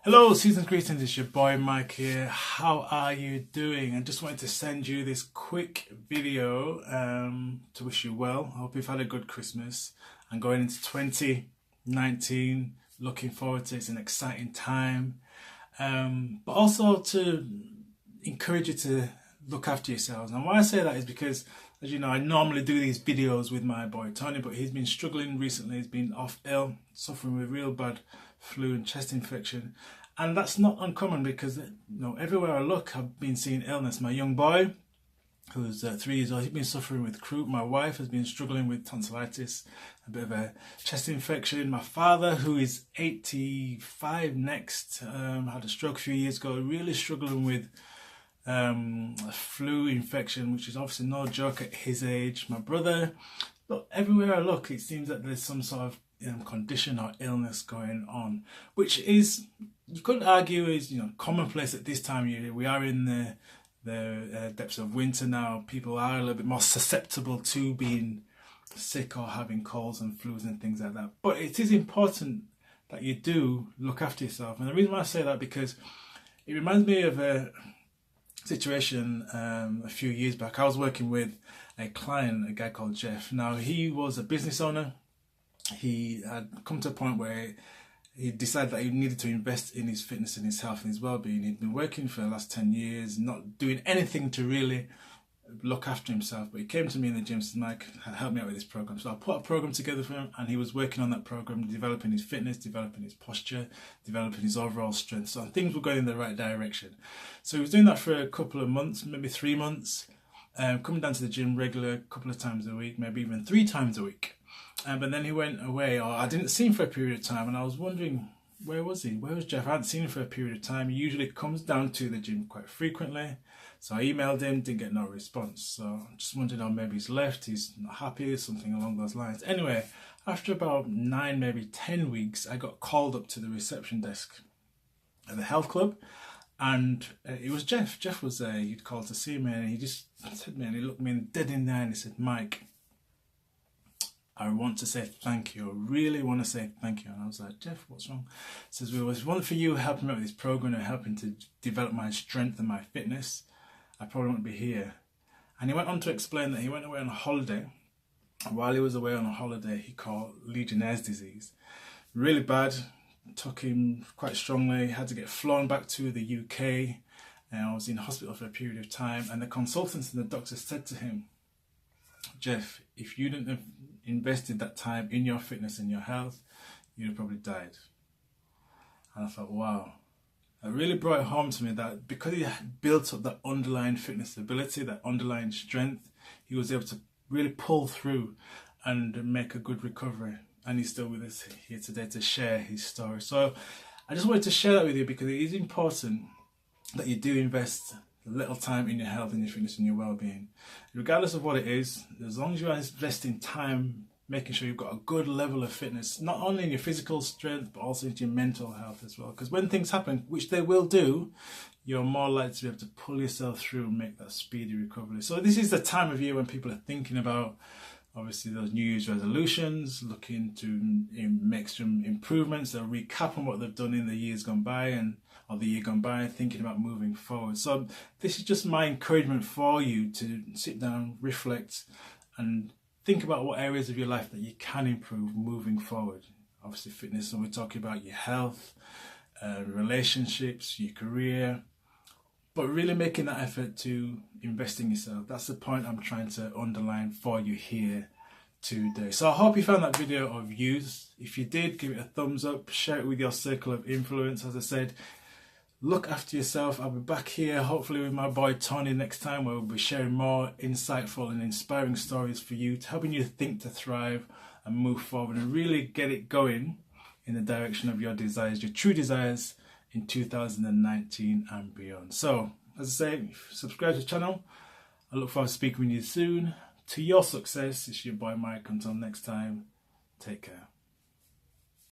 Hello, season's greetings. It's your boy Mike here. How are you doing? I just wanted to send you this quick video to wish you well. I hope you've had a good Christmas and going into 2019. Looking forward to it. It's an exciting time, but also to encourage you to look after yourselves. And why I say that is because, as you know, I normally do these videos with my boy Tony, but he's been struggling recently. He's been off ill, suffering with real bad flu and chest infection, and that's not uncommon because, you know, everywhere I look I've been seeing illness. My young boy, who's 3 years old, he's been suffering with croup. My wife has been struggling with tonsillitis, a bit of a chest infection. My father, who is 85 next, had a stroke a few years ago, really struggling with a flu infection, which is obviously no joke at his age. My brother, but everywhere I look it seems that there's some sort of condition or illness going on, which is, you could argue, is, you know, commonplace at this time of year. We are in the depths of winter now. People are a little bit more susceptible to being sick or having colds and flus and things like that. But it is important that you do look after yourself. And the reason why I say that, because it reminds me of a situation a few years back. I was working with a client, a guy called Jeff. Now, he was a business owner. He had come to a point where he decided that he needed to invest in his fitness and his health and his well-being. He'd been working for the last 10 years, not doing anything to really look after himself. But he came to me in the gym and said, Mike, help me out with this program. So I put a program together for him, and he was working on that program, developing his fitness, developing his posture, developing his overall strength. So things were going in the right direction. So he was doing that for a couple of months, maybe 3 months, coming down to the gym regular, a couple of times a week, maybe even 3 times a week. But then he went away, or I didn't see him for a period of time, and I was wondering, where was he? Where was Jeff? I hadn't seen him for a period of time. He usually comes down to the gym quite frequently. So I emailed him, didn't get no response. So I just wondered, oh, maybe he's left, he's not happy, something along those lines. Anyway, after about 9, maybe 10 weeks, I got called up to the reception desk at the health club, and it was Jeff. Jeff was there. He'd called to see me, and he just said to me, and he looked me dead in the eye, and he said, Mike, I want to say thank you. I really want to say thank you. And I was like, Jeff, what's wrong? He says, well, it wasn't for you helping me with this program and helping to develop my strength and my fitness, I probably wouldn't be here. And he went on to explain that he went away on a holiday. While he was away on a holiday, he caught Legionnaire's disease. Really bad. Took him quite strongly. Had to get flown back to the UK. And I was in hospital for a period of time. And the consultants and the doctors said to him, Jeff, if you didn't have invested that time in your fitness and your health, you'd have probably died. And I thought, wow. It really brought it home to me that because he had built up that underlying fitness ability, that underlying strength, he was able to really pull through and make a good recovery. And he's still with us here today to share his story. So I just wanted to share that with you because it is important that you do invest a little time in your health and your fitness and your well-being. Regardless of what it is, as long as you are investing time, making sure you've got a good level of fitness, not only in your physical strength, but also in your mental health as well. Because when things happen, which they will do, you're more likely to be able to pull yourself through and make that speedy recovery. So this is the time of year when people are thinking about, obviously, those New Year's resolutions, looking to make some improvements. They'll recap on what they've done in the years gone by or the year gone by, thinking about moving forward. So this is just my encouragement for you to sit down, reflect, and think about what areas of your life that you can improve moving forward. Obviously fitness, so we're talking about your health, relationships, your career, but really making that effort to invest in yourself. That's the point I'm trying to underline for you here today. So I hope you found that video of use. If you did, give it a thumbs up, share it with your circle of influence. As I said, look after yourself. I'll be back here hopefully with my boy Tony next time, where we'll be sharing more insightful and inspiring stories for you, helping you think to thrive and move forward and really get it going in the direction of your desires, your true desires in 2019 and beyond. So, as I say, subscribe to the channel. I look forward to speaking with you soon. To your success, it's your boy Mike. Until next time, take care.